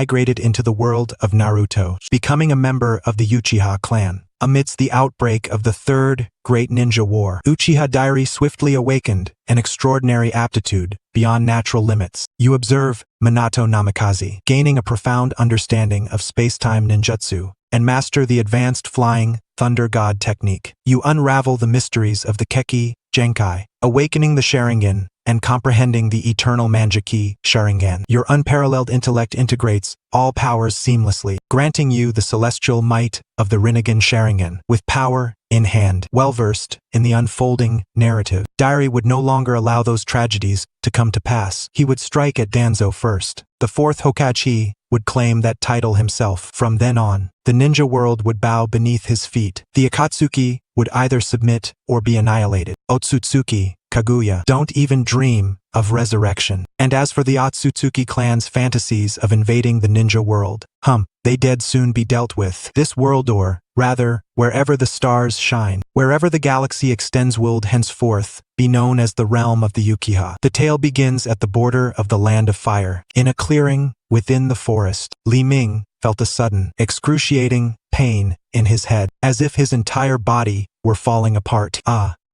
migrated into the world of Naruto, becoming a member of the Uchiha clan. Amidst the outbreak of the Third Great Ninja War, Uchiha Diary swiftly awakened an extraordinary aptitude beyond natural limits. You observe Minato Namikaze, gaining a profound understanding of space-time ninjutsu, and master the advanced flying Thunder God technique. You unravel the mysteries of the Keki Genkai, awakening the Sharingan and comprehending the eternal Manjiki Sharingan. Your unparalleled intellect integrates all powers seamlessly, granting you the celestial might of the Rinnegan Sharingan. With power in hand, well-versed in the unfolding narrative, Diary would no longer allow those tragedies to come to pass. He would strike at Danzo first. The fourth Hokage would claim that title himself. From then on, the ninja world would bow beneath his feet. The Akatsuki would either submit or be annihilated. Otsutsuki, Kaguya, don't even dream of resurrection. And as for the Otsutsuki clan's fantasies of invading the ninja world, they dead soon be dealt with. This world, or rather, wherever the stars shine, wherever the galaxy extends, will henceforth be known as the realm of the Uchiha. The tale begins at the border of the Land of Fire. In a clearing within the forest, Li Ming felt a sudden, excruciating pain in his head, as if his entire body were falling apart.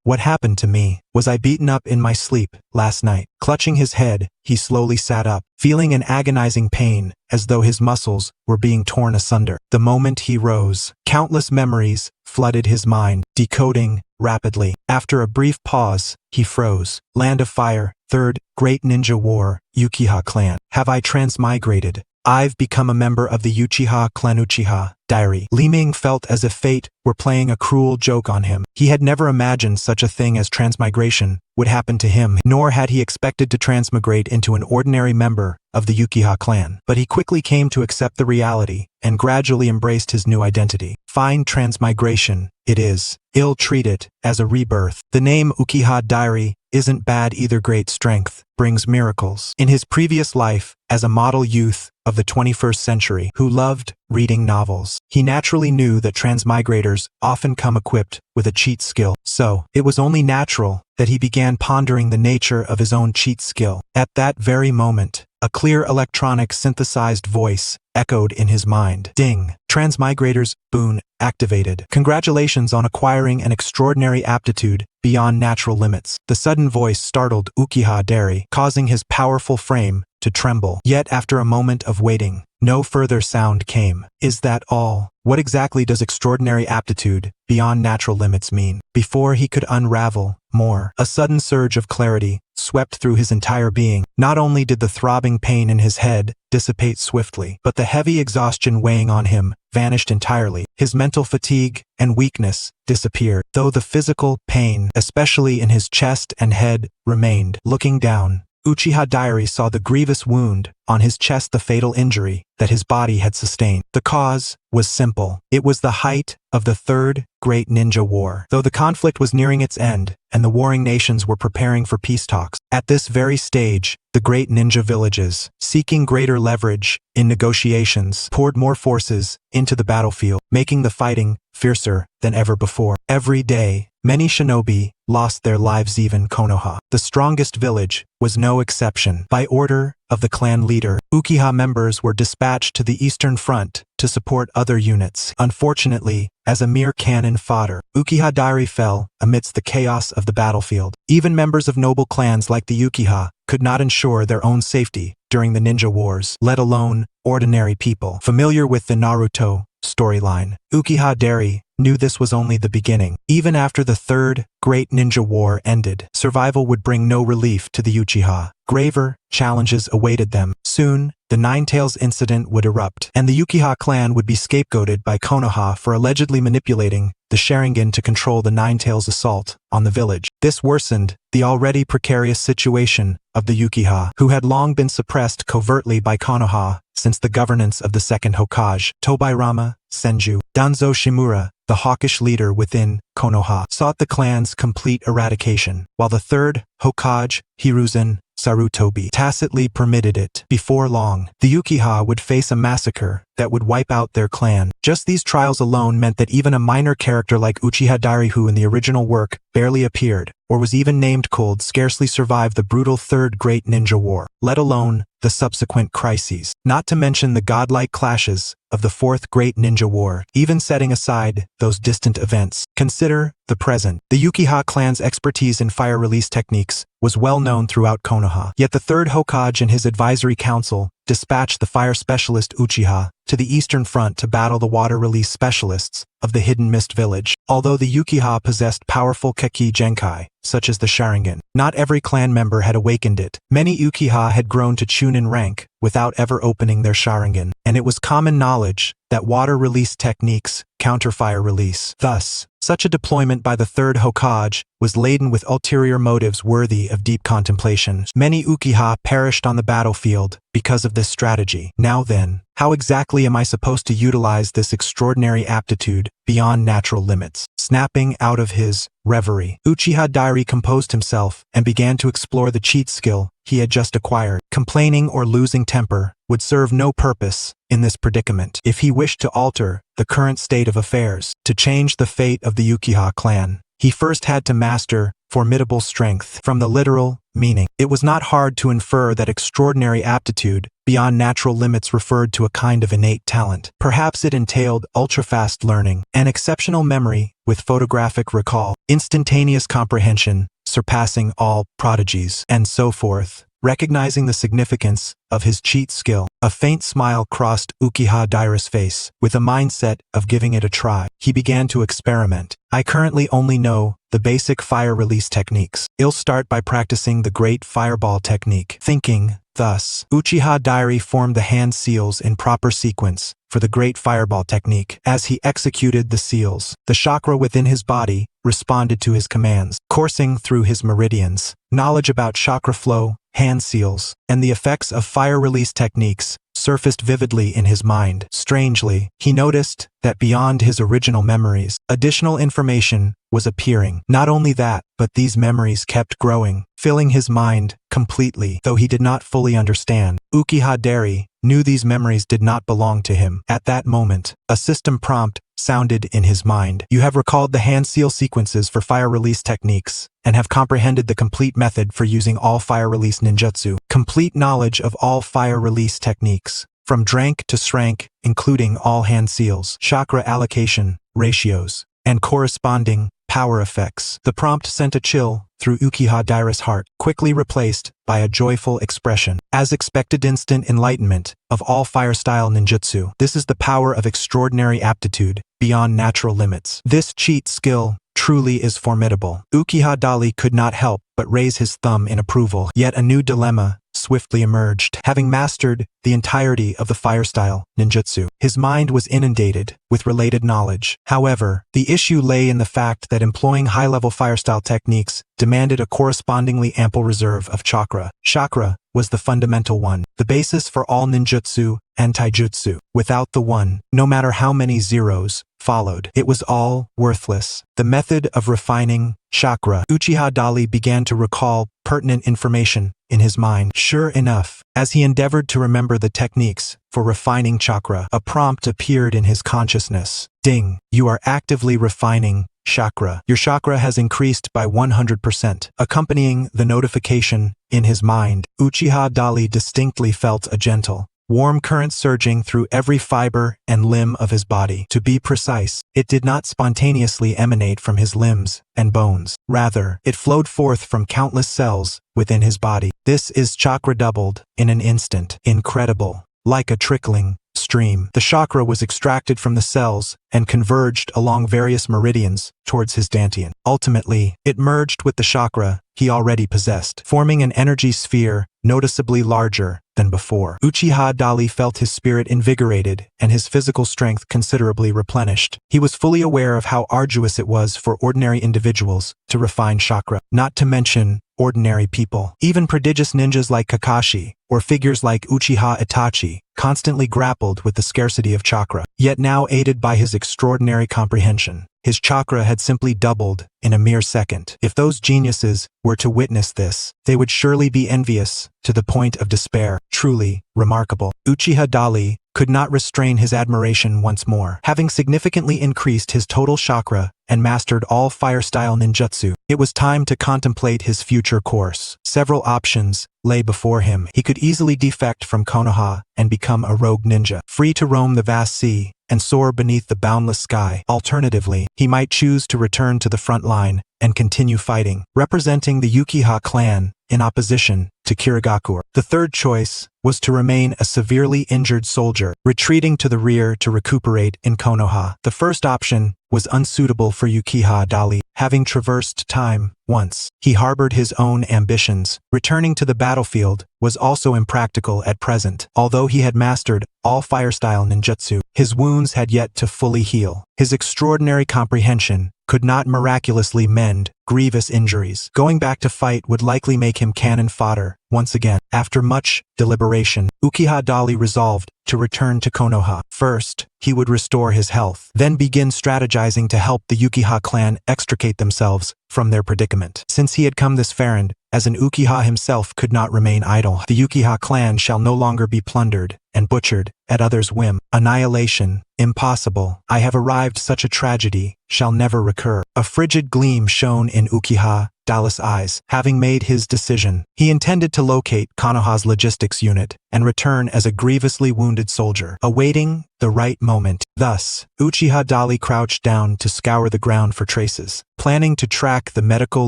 What happened to me? Was I beaten up in my sleep last night? Clutching his head, he slowly sat up, feeling an agonizing pain, as though his muscles were being torn asunder. The moment he rose, countless memories flooded his mind, decoding rapidly. After a brief pause, he froze. Land of Fire, Third Great Ninja War, Uchiha clan. Have I transmigrated? I've become a member of the Uchiha clan. Uchiha Diary. Li Ming felt as if fate were playing a cruel joke on him. He had never imagined such a thing as transmigration would happen to him, nor had he expected to transmigrate into an ordinary member of the Uchiha clan. But he quickly came to accept the reality and gradually embraced his new identity. Fine transmigration, it is. Ill-treat it as a rebirth. The name Uchiha Diary isn't bad either. Great strength brings miracles. In his previous life, as a model youth of the 21st century who loved reading novels, he naturally knew that transmigrators often come equipped with a cheat skill. So, it was only natural that he began pondering the nature of his own cheat skill. At that very moment, a clear electronic synthesized voice echoed in his mind. Ding! Transmigrator's boon activated. Congratulations on acquiring an extraordinary aptitude beyond natural limits. The sudden voice startled Uchiha Diary, causing his powerful frame to tremble. Yet after a moment of waiting, no further sound came. Is that all? What exactly does extraordinary aptitude beyond natural limits mean? Before he could unravel more, a sudden surge of clarity swept through his entire being. Not only did the throbbing pain in his head dissipate swiftly, but the heavy exhaustion weighing on him vanished entirely. His mental fatigue and weakness disappeared, though the physical pain, especially in his chest and head, remained. Looking down, Uchiha Diary saw the grievous wound on his chest, the fatal injury that his body had sustained. The cause was simple. It was the height of the Third Great Ninja War. Though the conflict was nearing its end, and the warring nations were preparing for peace talks, at this very stage, the great ninja villages, seeking greater leverage in negotiations, poured more forces into the battlefield, making the fighting fiercer than ever before. Every day, many shinobi lost their lives. Even Konoha, the strongest village, was no exception. By order of the clan leader, Uchiha members were dispatched to the Eastern Front to support other units. Unfortunately, as a mere cannon fodder, Uchiha Diary fell amidst the chaos of the battlefield. Even members of noble clans like the Uchiha could not ensure their own safety during the ninja wars, let alone ordinary people. Familiar with the Naruto storyline, Uchiha Diary knew this was only the beginning. Even after the Third Great Ninja War ended, survival would bring no relief to the Uchiha. Graver challenges awaited them. Soon, the Nine-Tails incident would erupt, and the Uchiha clan would be scapegoated by Konoha for allegedly manipulating the Sharingan to control the Nine-Tails assault on the village. This worsened the already precarious situation of the Uchiha, who had long been suppressed covertly by Konoha since the governance of the second Hokage. Tobirama Senju Danzo Shimura, the hawkish leader within Konoha, sought the clan's complete eradication, while the third Hokage, Hiruzen Sarutobi, tacitly permitted it. Before long, the Uchiha would face a massacre that would wipe out their clan. Just these trials alone meant that even a minor character like Uchiha Dairi, who in the original work barely appeared, or was even named, could scarcely survive the brutal Third Great Ninja War, let alone the subsequent crises. Not to mention the godlike clashes of the Fourth Great Ninja War. Even setting aside those distant events, consider the present. The Uchiha clan's expertise in fire release techniques was well known throughout Konoha. Yet the third Hokage and his advisory council dispatched the fire specialist Uchiha to the Eastern Front to battle the water release specialists of the Hidden Mist Village. Although the Uchiha possessed powerful Keki Genkai, such as the Sharingan, not every clan member had awakened it. Many Uchiha had grown to Chunin rank without ever opening their Sharingan, and it was common knowledge that water release techniques counter fire release. Thus, such a deployment by the third Hokage was laden with ulterior motives worthy of deep contemplation. Many Uchiha perished on the battlefield because of this strategy. Now then, how exactly am I supposed to utilize this extraordinary aptitude beyond natural limits? Snapping out of his reverie, Uchiha Dairi composed himself and began to explore the cheat skill he had just acquired. Complaining or losing temper would serve no purpose in this predicament. If he wished to alter the current state of affairs, to change the fate of the Uchiha clan, he first had to master formidable strength. From the literal meaning, it was not hard to infer that extraordinary aptitude beyond natural limits referred to a kind of innate talent. Perhaps it entailed ultra-fast learning, an exceptional memory with photographic recall, instantaneous comprehension, surpassing all prodigies, and so forth. Recognizing the significance of his cheat skill, a faint smile crossed Uchiha Dairi's face. With a mindset of giving it a try, he began to experiment. I currently only know the basic fire release techniques. I'll start by practicing the Great Fireball technique. Thinking thus, Uchiha Dairi formed the hand seals in proper sequence for the Great Fireball technique. As he executed the seals, the chakra within his body responded to his commands, coursing through his meridians. Knowledge about chakra flow, hand seals, and the effects of fire release techniques surfaced vividly in his mind. Strangely, he noticed that beyond his original memories, additional information was appearing. Not only that, but these memories kept growing, filling his mind completely. Though he did not fully understand, Uchiha Dairi knew these memories did not belong to him. At that moment, a system prompt sounded in his mind. You have recalled the hand seal sequences for fire release techniques and have comprehended the complete method for using all fire release ninjutsu. Complete knowledge of all fire release techniques, from drank to shrank, including all hand seals, chakra allocation, ratios, and corresponding power effects. The prompt sent a chill through Uchiha Dairi's heart, quickly replaced by a joyful expression. As expected, instant enlightenment of all fire-style ninjutsu. This is the power of extraordinary aptitude beyond natural limits. This cheat skill truly is formidable. Uchiha Dairi could not help but raise his thumb in approval. Yet a new dilemma swiftly emerged. Having mastered the entirety of the fire-style ninjutsu, his mind was inundated with related knowledge. However, the issue lay in the fact that employing high-level fire-style techniques demanded a correspondingly ample reserve of chakra. Chakra was the fundamental one, the basis for all ninjutsu and taijutsu. Without the one, no matter how many zeros followed, it was all worthless. The method of refining chakra. Uchiha Dairi began to recall pertinent information in his mind. Sure enough, as he endeavored to remember the techniques for refining chakra, a prompt appeared in his consciousness. Ding! You are actively refining chakra. Your chakra has increased by 100%. Accompanying the notification in his mind, Uchiha Dairi distinctly felt a gentle, warm current surging through every fiber and limb of his body. To be precise, it did not spontaneously emanate from his limbs and bones. Rather, it flowed forth from countless cells within his body. This is chakra doubled in an instant. Incredible. Like a trickling stream, the chakra was extracted from the cells and converged along various meridians towards his dantian. Ultimately, it merged with the chakra he already possessed, forming an energy sphere noticeably larger than before. Uchiha Dairi felt his spirit invigorated and his physical strength considerably replenished. He was fully aware of how arduous it was for ordinary individuals to refine chakra, not to mention ordinary people. Even prodigious ninjas like Kakashi, or figures like Uchiha Itachi, constantly grappled with the scarcity of chakra. Yet now, aided by his extraordinary comprehension, his chakra had simply doubled in a mere second. If those geniuses were to witness this, they would surely be envious to the point of despair. Truly remarkable. Uchiha Dairi could not restrain his admiration once more. Having significantly increased his total chakra and mastered all fire-style ninjutsu, it was time to contemplate his future course. Several options lay before him. He could easily defect from Konoha and become a rogue ninja, free to roam the vast sea and soar beneath the boundless sky. Alternatively, he might choose to return to the front line and continue fighting, representing the Uchiha clan in opposition to Kirigakure. The third choice was to remain a severely injured soldier, retreating to the rear to recuperate in Konoha. The first option was unsuitable for Uchiha Dali. Having traversed time once, he harbored his own ambitions. Returning to the battlefield was also impractical at present. Although he had mastered all fire-style ninjutsu, his wounds had yet to fully heal. His extraordinary comprehension could not miraculously mend grievous injuries. Going back to fight would likely make him cannon fodder once again. After much deliberation, Uchiha Dali resolved to return to Konoha. First, he would restore his health, then begin strategizing to help the Uchiha clan extricate themselves from their predicament. Since he had come this errand, as an Uchiha himself could not remain idle. The Uchiha clan shall no longer be plundered and butchered at others' whim. Annihilation, impossible. I have arrived. Such a tragedy shall never recur. A frigid gleam shone in Uchiha Dali's eyes. Having made his decision, he intended to locate Konoha's logistics unit and return as a grievously wounded soldier, awaiting the right moment. Thus, Uchiha Dali crouched down to scour the ground for traces, planning to track the medical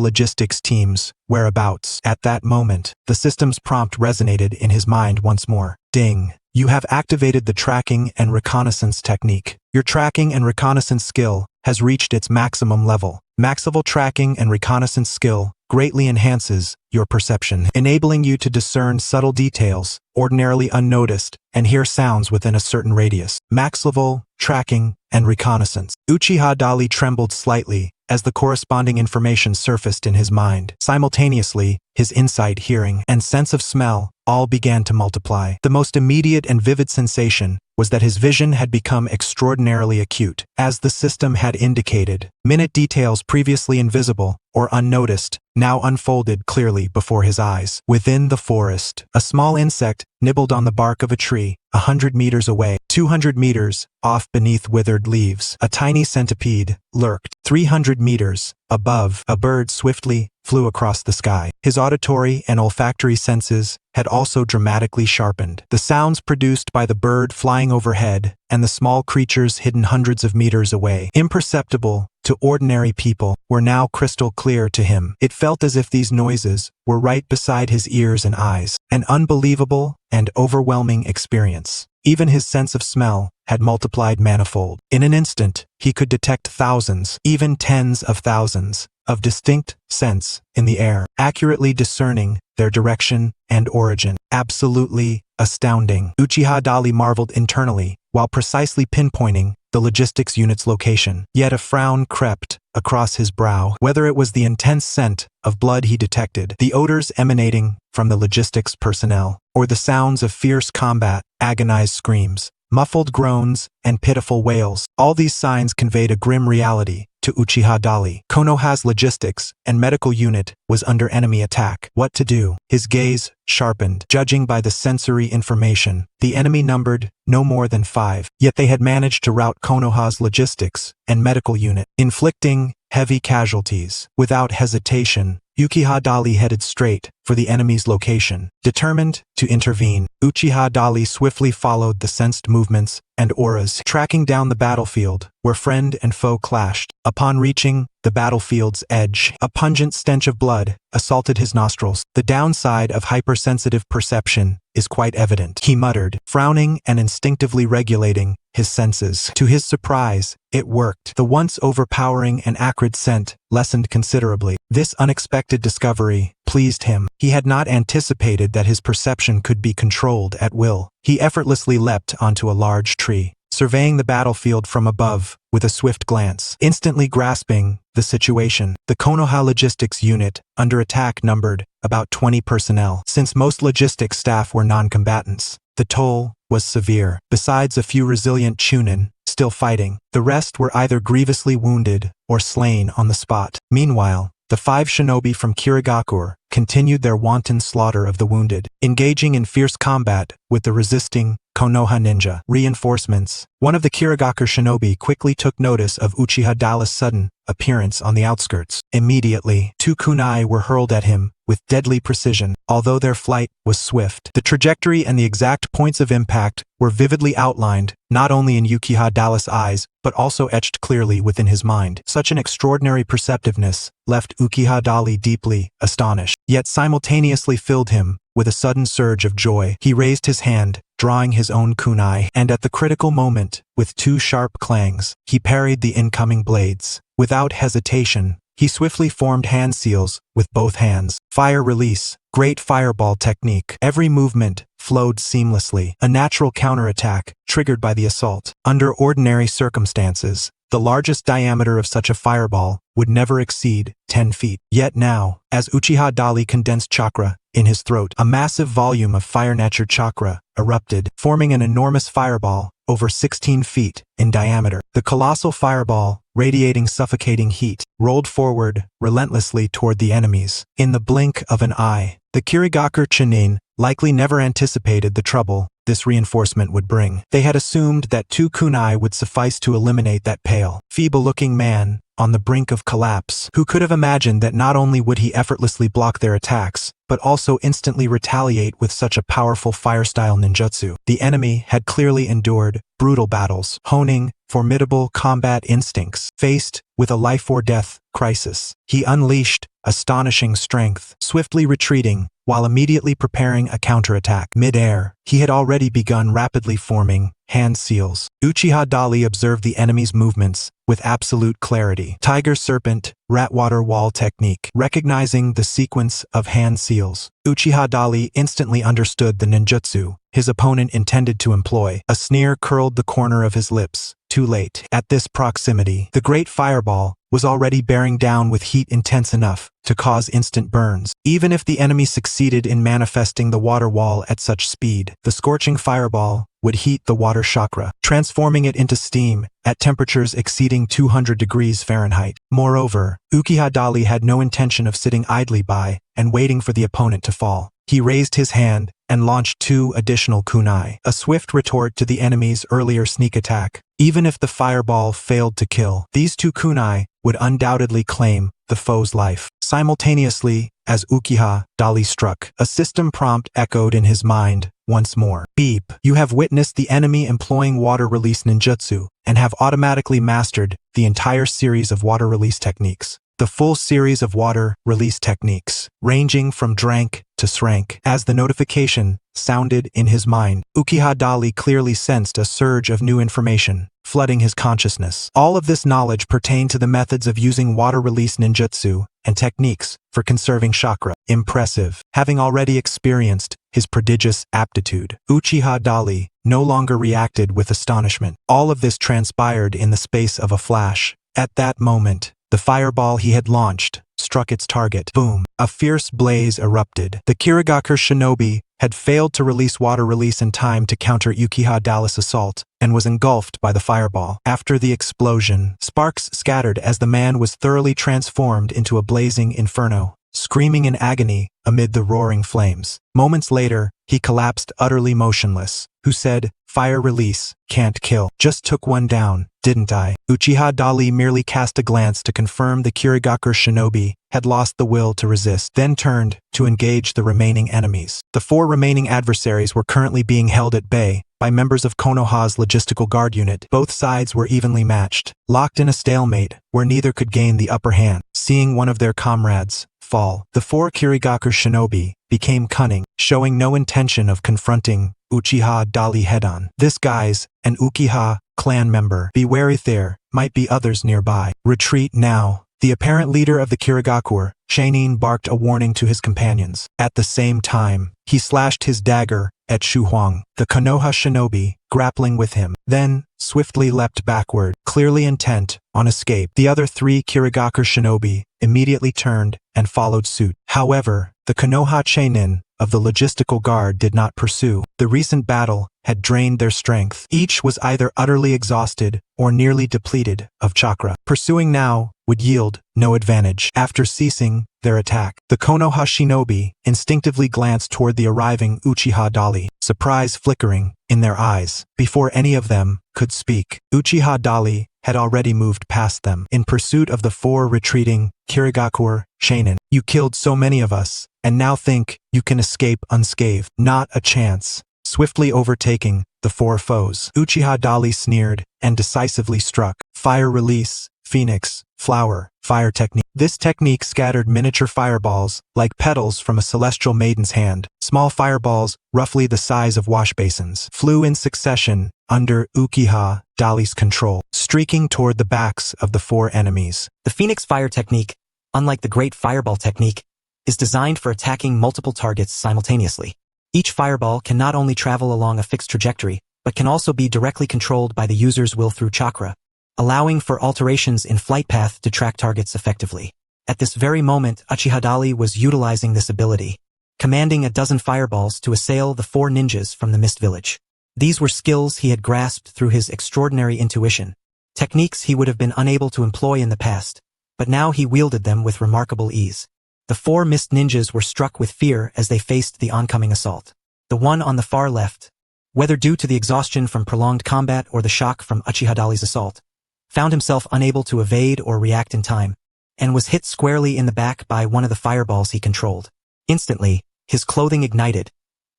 logistics team's whereabouts. At that moment, the system's prompt resonated in his mind once more. Ding. You have activated the tracking and reconnaissance technique. Your tracking and reconnaissance skill has reached its maximum level. Maximal tracking and reconnaissance skill greatly enhances your perception, enabling you to discern subtle details ordinarily unnoticed and hear sounds within a certain radius. Max level, tracking, and reconnaissance. Uchiha Dali trembled slightly as the corresponding information surfaced in his mind. Simultaneously, his insight, hearing, and sense of smell all began to multiply. The most immediate and vivid sensation was that his vision had become extraordinarily acute. As the system had indicated, minute details previously invisible or unnoticed now unfolded clearly before his eyes. Within the forest, a small insect nibbled on the bark of a tree 100 meters away. 200 meters off beneath withered leaves, a tiny centipede lurked. 300 meters above, a bird swiftly flew across the sky. His auditory and olfactory senses had also dramatically sharpened. The sounds produced by the bird flying overhead and the small creatures hidden hundreds of meters away, imperceptible to ordinary people, were now crystal clear to him. It felt as if these noises were right beside his ears and eyes. An unbelievable and overwhelming experience. Even his sense of smell had multiplied manifold. In an instant, he could detect thousands, even tens of thousands, of distinct scents in the air, accurately discerning their direction and origin. Absolutely astounding. Uchiha Dali marveled internally while precisely pinpointing the logistics unit's location. Yet a frown crept across his brow. Whether it was the intense scent of blood he detected, the odors emanating from the logistics personnel, or the sounds of fierce combat, agonized screams, muffled groans, and pitiful wails, all these signs conveyed a grim reality to Uchiha Dali. Konoha's logistics and medical unit was under enemy attack. What to do? His gaze sharpened. Judging by the sensory information, the enemy numbered no more than 5, yet they had managed to rout Konoha's logistics and medical unit, inflicting heavy casualties. Without hesitation, Uchiha Dali headed straight for the enemy's location. Determined to intervene, Uchiha Dali swiftly followed the sensed movements and auras, tracking down the battlefield where friend and foe clashed. Upon reaching the battlefield's edge, a pungent stench of blood assaulted his nostrils. The downside of hypersensitive perception is quite evident, he muttered, frowning and instinctively regulating his senses. To his surprise, it worked. The once overpowering and acrid scent lessened considerably. This unexpected discovery pleased him. He had not anticipated that his perception could be controlled at will. He effortlessly leapt onto a large tree, surveying the battlefield from above with a swift glance. Instantly grasping the situation, the Konoha logistics unit under attack numbered about 20 personnel. Since most logistics staff were non-combatants, the toll was severe. Besides a few resilient Chunin still fighting, the rest were either grievously wounded or slain on the spot. Meanwhile, the 5 shinobi from Kirigakure continued their wanton slaughter of the wounded, engaging in fierce combat with the resisting Konoha ninja. Reinforcements. One of the Kirigakure shinobi quickly took notice of Uchiha Dala's sudden appearance on the outskirts. Immediately, 2 kunai were hurled at him with deadly precision. Although their flight was swift, the trajectory and the exact points of impact were vividly outlined, not only in Uchiha Dala's eyes, but also etched clearly within his mind. Such an extraordinary perceptiveness left Uchiha Dali deeply astonished, yet simultaneously filled him with a sudden surge of joy. He raised his hand, drawing his own kunai, and at the critical moment, with 2 sharp clangs, he parried the incoming blades. Without hesitation, he swiftly formed hand seals with both hands. Fire release. Great fireball technique. Every movement flowed seamlessly. A natural counterattack triggered by the assault. Under ordinary circumstances, the largest diameter of such a fireball would never exceed 10 feet. Yet now, as Uchiha Dali condensed chakra in his throat, a massive volume of fire-nature chakra erupted, forming an enormous fireball over 16 feet in diameter. The colossal fireball, radiating suffocating heat, rolled forward relentlessly toward the enemies. In the blink of an eye, the Kirigakure N.A.N likely never anticipated the trouble this reinforcement would bring. They had assumed that 2 kunai would suffice to eliminate that pale, feeble-looking man on the brink of collapse. Who could have imagined that not only would he effortlessly block their attacks, but also instantly retaliate with such a powerful fire-style ninjutsu? The enemy had clearly endured brutal battles, honing formidable combat instincts. Faced with a life-or-death crisis, he unleashed astonishing strength, swiftly retreating while immediately preparing a counterattack. Mid-air, he had already begun rapidly forming hand seals. Uchiha Dali observed the enemy's movements with absolute clarity. Tiger Serpent, Ratwater Wall technique. Recognizing the sequence of hand seals, Uchiha Dali instantly understood the ninjutsu his opponent intended to employ. A sneer curled the corner of his lips. Too late. At this proximity, the great fireball was already bearing down with heat intense enough to cause instant burns. Even if the enemy succeeded in manifesting the water wall at such speed, the scorching fireball would heat the water chakra, transforming it into steam at temperatures exceeding 200 degrees Fahrenheit. Moreover, Uchiha Dali had no intention of sitting idly by and waiting for the opponent to fall. He raised his hand and launched 2 additional kunai, a swift retort to the enemy's earlier sneak attack. Even if the fireball failed to kill, these 2 kunai would undoubtedly claim the foe's life. Simultaneously, as Uchiha Dali struck, a system prompt echoed in his mind once more. Beep. You have witnessed the enemy employing water release ninjutsu and have automatically mastered the entire series of water release techniques. The full series of water release techniques, ranging from drank to shrank. As the notification sounded in his mind, Uchiha Dali clearly sensed a surge of new information flooding his consciousness. All of this knowledge pertained to the methods of using water release ninjutsu and techniques for conserving chakra. Impressive. Having already experienced his prodigious aptitude, Uchiha Dali no longer reacted with astonishment. All of this transpired in the space of a flash. At that moment, the fireball he had launched struck its target. Boom! A fierce blaze erupted. The Kirigakure shinobi had failed to release water release in time to counter Uchiha Dali's assault, and was engulfed by the fireball. After the explosion, sparks scattered as the man was thoroughly transformed into a blazing inferno, screaming in agony amid the roaring flames. Moments later, he collapsed utterly motionless. Who said, "Fire release can't kill. Just took one down, didn't I?" Uchiha Dali merely cast a glance to confirm the Kirigakure shinobi had lost the will to resist, then turned to engage the remaining enemies. The 4 remaining adversaries were currently being held at bay by members of Konoha's logistical guard unit. Both sides were evenly matched, locked in a stalemate where neither could gain the upper hand. Seeing one of their comrades fall, the 4 Kirigakure shinobi became cunning, showing no intention of confronting Uchiha Dali head-on. This guy's an Uchiha clan member. Be wary, there might be others nearby. Retreat now. The apparent leader of the Kirigakure N.A.N barked a warning to his companions. At the same time, he slashed his dagger at Shu Huang, the Konoha shinobi, grappling with him, then swiftly leapt backward, clearly intent on escape. The other 3 Kirigakure shinobi immediately turned and followed suit. However, the Konoha N.A.N of the logistical guard did not pursue. The recent battle had drained their strength. Each was either utterly exhausted or nearly depleted of chakra. Pursuing now would yield no advantage. After ceasing their attack, the Konoha shinobi instinctively glanced toward the arriving Uchiha Dali, surprise flickering in their eyes. Before any of them could speak, Uchiha Dali had already moved past them in pursuit of the 4 retreating Kirigakur Shainin. You killed so many of us, and now think you can escape unscathed. Not a chance. Swiftly overtaking the 4 foes, Uchiha Dali sneered and decisively struck. Fire release, Phoenix, flower, fire technique. This technique scattered miniature fireballs like petals from a celestial maiden's hand. Small fireballs, roughly the size of wash basins, flew in succession under Uchiha Dali's control, streaking toward the backs of the 4 enemies. The Phoenix fire technique, unlike the Great Fireball technique, is designed for attacking multiple targets simultaneously. Each fireball can not only travel along a fixed trajectory, but can also be directly controlled by the user's will through chakra, allowing for alterations in flight path to track targets effectively. At this very moment, Uchiha Dali was utilizing this ability, commanding a dozen fireballs to assail the 4 ninjas from the Mist Village. These were skills he had grasped through his extraordinary intuition, techniques he would have been unable to employ in the past, but now he wielded them with remarkable ease. The 4 Mist Ninjas were struck with fear as they faced the oncoming assault. The one on the far left, whether due to the exhaustion from prolonged combat or the shock from Uchiha Dali's assault, found himself unable to evade or react in time, and was hit squarely in the back by one of the fireballs he controlled. Instantly, his clothing ignited,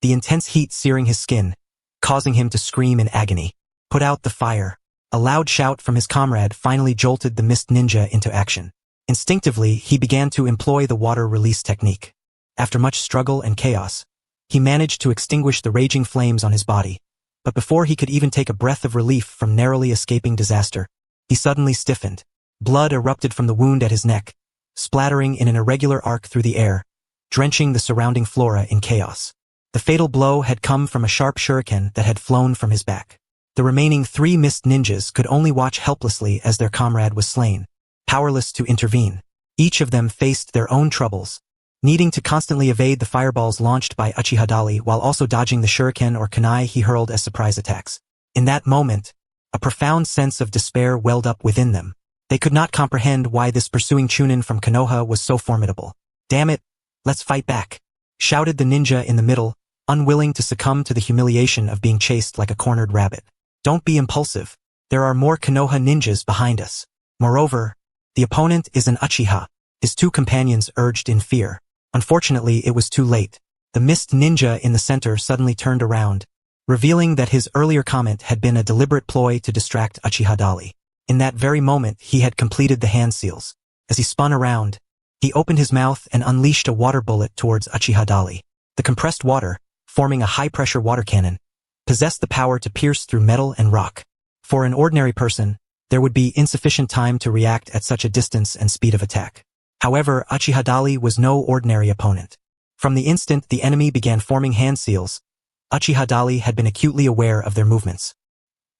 the intense heat searing his skin, causing him to scream in agony. Put out the fire. A loud shout from his comrade finally jolted the Mist Ninja into action. Instinctively, he began to employ the water release technique. After much struggle and chaos, he managed to extinguish the raging flames on his body, but before he could even take a breath of relief from narrowly escaping disaster, he suddenly stiffened. Blood erupted from the wound at his neck, splattering in an irregular arc through the air, drenching the surrounding flora in chaos. The fatal blow had come from a sharp shuriken that had flown from his back. The remaining 3 Mist Ninjas could only watch helplessly as their comrade was slain, powerless to intervene. Each of them faced their own troubles, needing to constantly evade the fireballs launched by Uchiha Dali while also dodging the shuriken or kunai he hurled as surprise attacks. In that moment, a profound sense of despair welled up within them. They could not comprehend why this pursuing Chunin from Konoha was so formidable. "Damn it, let's fight back," shouted the ninja in the middle, unwilling to succumb to the humiliation of being chased like a cornered rabbit. "Don't be impulsive. There are more Konoha ninjas behind us. Moreover, the opponent is an Uchiha," his 2 companions urged in fear. Unfortunately, it was too late. The Mist Ninja in the center suddenly turned around, revealing that his earlier comment had been a deliberate ploy to distract Uchiha Dali. In that very moment, he had completed the hand seals. As he spun around, he opened his mouth and unleashed a water bullet towards Uchiha Dali. The compressed water, forming a high-pressure water cannon, possessed the power to pierce through metal and rock. For an ordinary person, there would be insufficient time to react at such a distance and speed of attack. However, Uchiha Dali was no ordinary opponent. From the instant the enemy began forming hand seals, Uchiha Dali had been acutely aware of their movements.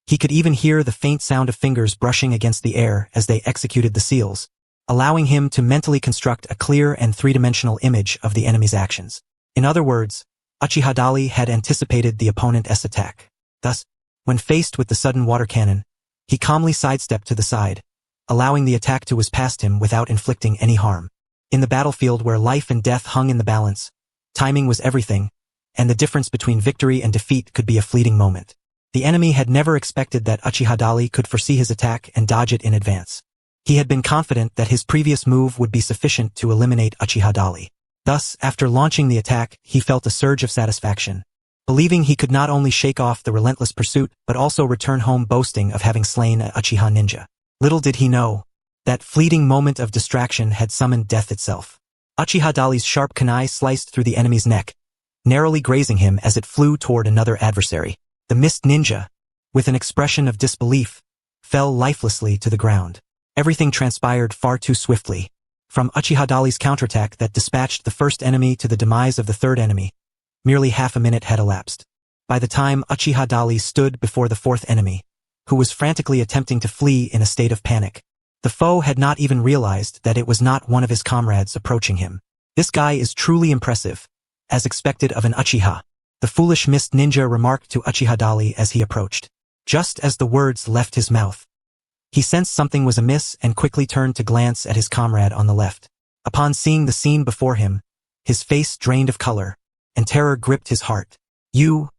He could even hear the faint sound of fingers brushing against the air as they executed the seals, allowing him to mentally construct a clear and 3-dimensional image of the enemy's actions. In other words, Uchiha Dali had anticipated the opponent's attack. Thus, when faced with the sudden water cannon, he calmly sidestepped to the side, allowing the attack to whiz past him without inflicting any harm. In the battlefield where life and death hung in the balance, timing was everything, and the difference between victory and defeat could be a fleeting moment. The enemy had never expected that Uchiha Dali could foresee his attack and dodge it in advance. He had been confident that his previous move would be sufficient to eliminate Uchiha Dali. Thus, after launching the attack, he felt a surge of satisfaction, believing he could not only shake off the relentless pursuit but also return home boasting of having slain an Uchiha ninja. Little did he know, that fleeting moment of distraction had summoned death itself. Uchiha Dali's sharp kunai sliced through the enemy's neck, narrowly grazing him as it flew toward another adversary. The Mist Ninja, with an expression of disbelief, fell lifelessly to the ground. Everything transpired far too swiftly. From Uchiha Dali's counterattack that dispatched the first enemy to the demise of the third enemy, merely half a minute had elapsed. By the time Uchiha Dali stood before the fourth enemy, who was frantically attempting to flee in a state of panic, the foe had not even realized that it was not one of his comrades approaching him. "This guy is truly impressive," as expected of an Uchiha. The foolish mist ninja remarked to Uchiha Dali as he approached. Just as the words left his mouth, he sensed something was amiss and quickly turned to glance at his comrade on the left. Upon seeing the scene before him, his face drained of color, and terror gripped his heart. "You,"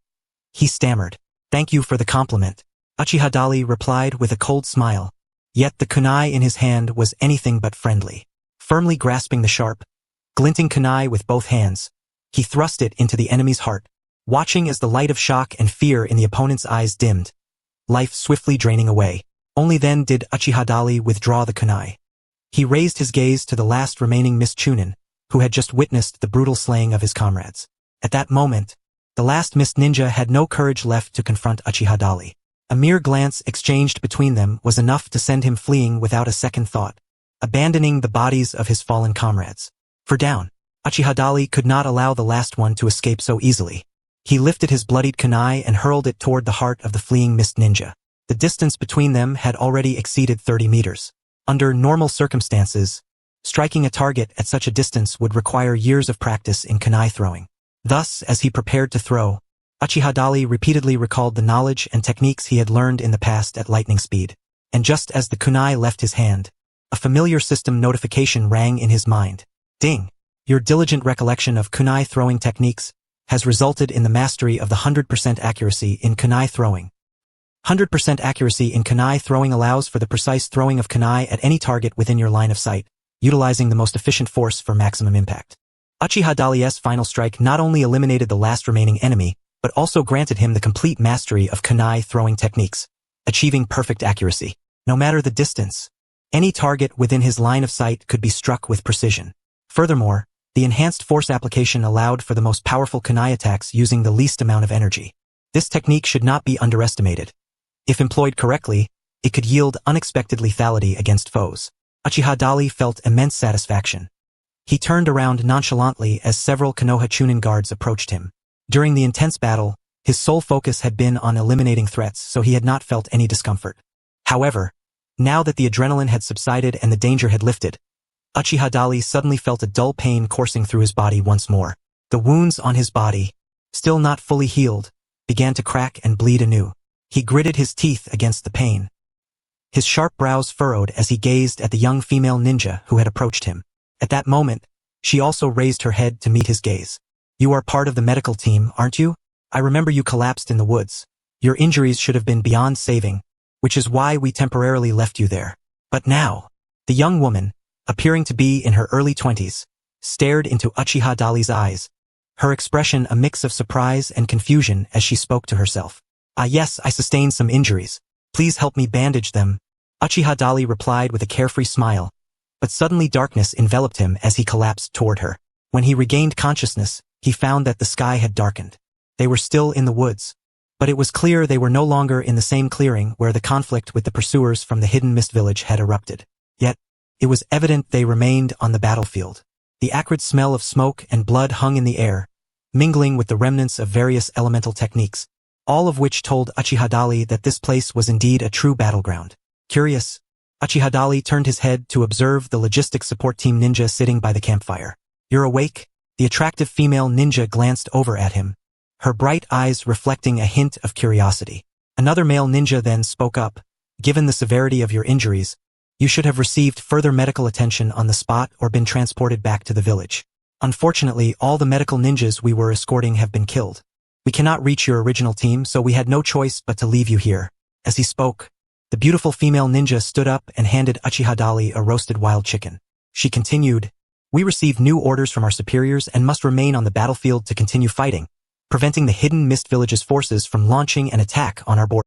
he stammered. "Thank you for the compliment," Uchiha Dali replied with a cold smile. Yet the kunai in his hand was anything but friendly. Firmly grasping the sharp, glinting kunai with both hands, he thrust it into the enemy's heart, watching as the light of shock and fear in the opponent's eyes dimmed, life swiftly draining away. Only then did Uchiha Dali withdraw the kunai. He raised his gaze to the last remaining Mist Chunin, who had just witnessed the brutal slaying of his comrades. At that moment, the last Mist Ninja had no courage left to confront Uchiha Dali. A mere glance exchanged between them was enough to send him fleeing without a second thought, abandoning the bodies of his fallen comrades. For down, Uchiha Dali could not allow the last one to escape so easily. He lifted his bloodied kunai and hurled it toward the heart of the fleeing Mist Ninja. The distance between them had already exceeded 30 meters. Under normal circumstances, striking a target at such a distance would require years of practice in kunai throwing. Thus, as he prepared to throw, Uchiha Dali repeatedly recalled the knowledge and techniques he had learned in the past at lightning speed. And just as the kunai left his hand, a familiar system notification rang in his mind. Ding! Your diligent recollection of kunai throwing techniques has resulted in the mastery of the 100% accuracy in kunai throwing. 100% accuracy in kunai throwing allows for the precise throwing of kunai at any target within your line of sight, utilizing the most efficient force for maximum impact. Uchiha Dali's final strike not only eliminated the last remaining enemy, but also granted him the complete mastery of kunai throwing techniques, achieving perfect accuracy. No matter the distance, any target within his line of sight could be struck with precision. Furthermore, the enhanced force application allowed for the most powerful kunai attacks using the least amount of energy. This technique should not be underestimated. If employed correctly, it could yield unexpected lethality against foes. Uchiha Dali felt immense satisfaction. He turned around nonchalantly as several Konoha Chunin guards approached him. During the intense battle, his sole focus had been on eliminating threats, so he had not felt any discomfort. However, now that the adrenaline had subsided and the danger had lifted, Uchiha Dali suddenly felt a dull pain coursing through his body once more. The wounds on his body, still not fully healed, began to crack and bleed anew. He gritted his teeth against the pain. His sharp brows furrowed as he gazed at the young female ninja who had approached him. At that moment, she also raised her head to meet his gaze. "You are part of the medical team, aren't you? I remember you collapsed in the woods. Your injuries should have been beyond saving, which is why we temporarily left you there. But now," the young woman, appearing to be in her early 20s, stared into Uchiha Dali's eyes, her expression a mix of surprise and confusion as she spoke to herself. "Ah yes, I sustained some injuries. Please help me bandage them," Uchiha Dali replied with a carefree smile, but suddenly darkness enveloped him as he collapsed toward her. When he regained consciousness, he found that the sky had darkened. They were still in the woods, but it was clear they were no longer in the same clearing where the conflict with the pursuers from the hidden mist village had erupted. Yet, it was evident they remained on the battlefield. The acrid smell of smoke and blood hung in the air, mingling with the remnants of various elemental techniques, all of which told Uchiha Dali that this place was indeed a true battleground. Curious, Uchiha Dali turned his head to observe the logistics support team ninja sitting by the campfire. "You're awake?" The attractive female ninja glanced over at him, her bright eyes reflecting a hint of curiosity. Another male ninja then spoke up. "Given the severity of your injuries, you should have received further medical attention on the spot or been transported back to the village. Unfortunately, all the medical ninjas we were escorting have been killed. We cannot reach your original team, so we had no choice but to leave you here." As he spoke, the beautiful female ninja stood up and handed Uchiha Dali a roasted wild chicken. She continued, "We received new orders from our superiors and must remain on the battlefield to continue fighting, preventing the hidden mist village's forces from launching an attack on our border."